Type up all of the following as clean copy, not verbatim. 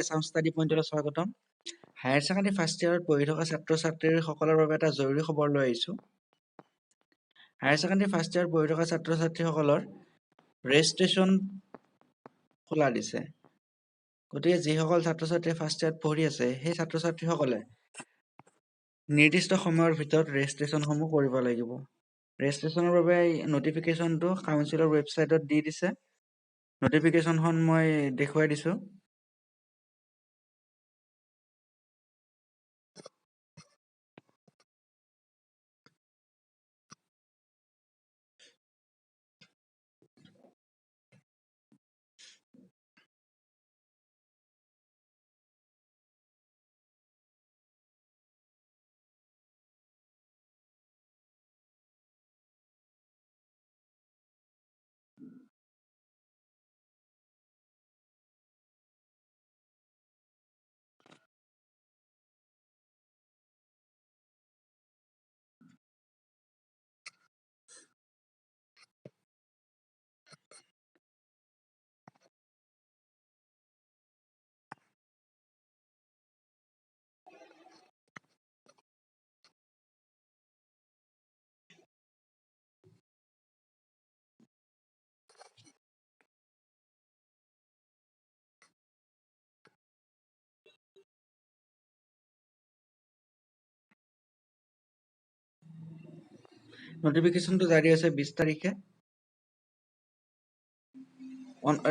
Assam study point স্বাগতম higher secondary first ইয়াৰত পঢ়ি থকা ছাত্ৰ-ছাত্ৰীসকলৰ বাবে এটা জৰুৰী খবৰ লৈ আহিছো হায়াৰ সেকেন্ডাৰী ফাৰ্ষ্ট ইয়াৰত পঢ়ি থকা ছাত্ৰ-ছাত্ৰীসকলৰ ৰেজিষ্ট্ৰেচন খোলা দিছে গতিকে যিসকল ছাত্ৰ-ছাত্ৰী ফাৰ্ষ্ট ইয়াৰত পঢ়ি আছে সেই ছাত্ৰ-ছাত্ৰীসকলে নিৰ্দিষ্ট সময়ৰ ভিতৰত ৰেজিষ্ট্ৰেচনসমূহ কৰিব লাগিব ৰেজিষ্ট্ৰেচনৰ বাবে নটিফিকেশনটো কাউন্সিলৰ ৱেবছাইটত দি দিছে নটিফিকেশনখন মই দেখুৱাই দিছো নটিফিকেশনটো জাৰি আছে 20 তাৰিখে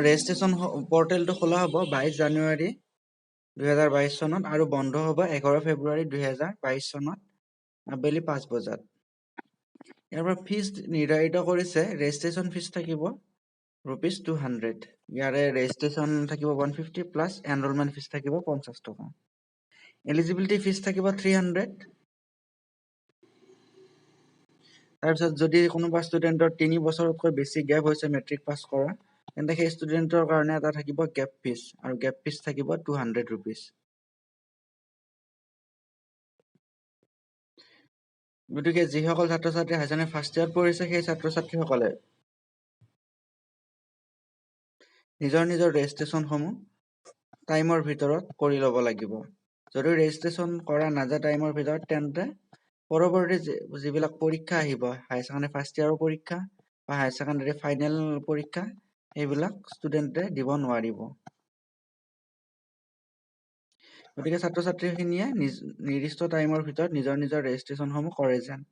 ৰেজিষ্ট্ৰেচন পৰ্টেলটো খোলা হ'ব 22 জানুৱাৰী 2022 চনত আৰু বন্ধ হ'ব 11 ফেব্ৰুৱাৰী 2022 চনত আবেলি 5 বজাত ইয়াৰ পৰা ফিজ নিৰ্ধাৰিত কৰিছে ৰেজিষ্ট্ৰেচন ফিজ থাকিব ₹200 ইয়াৰে ৰেজিষ্ট্ৰেচন থাকিব 150 প্লাস এনৰোলমেন্ট ফিজ থাকিব 50 টকা এলিজিবিলিটি ফিজ থাকিব 300 তাৰপিছত যদি কোনোবা ষ্টুডেন্টৰ 3 বছৰতকৈ বেছি গ্যাপ হৈছে মেট্ৰিক পাছ কৰা তেন্তে সেই ষ্টুডেন্টৰ কাৰণে এটা থাকিব গ্যাপ ফিজ আৰু গ্যাপ ফিজ থাকিব 200 rupees গতিকে যিসকল ছাত্ৰ-ছাত্ৰী হাইজনে ফাৰ্ষ্ট ইয়াৰ পঢ়িছে সেই ছাত্ৰ-ছাত্ৰীসকলে নিজৰ ৰেজিষ্ট্ৰেচনসমূহ টাইমৰ ভিতৰত কৰি ল'ব লাগিব যদি ৰেজিষ্ট্ৰেচন কৰা নাযায় টাইমৰ ভিতৰত তেন্তে পৰৱৰ্তী যিবিলাক পৰীক্ষা আহিব হাই সেকেন্ডাৰী ফাৰ্ষ্ট ইয়াৰৰ পৰীক্ষা বা হাই সেকেন্ডাৰী ফাইনেল পৰীক্ষা এইবিলাক ষ্টুডেন্টে দিব নোৱাৰিব গতিকে ছাত্ৰ-ছাত্ৰীখিনিয়ে নিৰ্দিষ্ট টাইমৰ ভিতৰত নিজৰ ৰেজিষ্ট্ৰেচনসমূহ কৰে যেন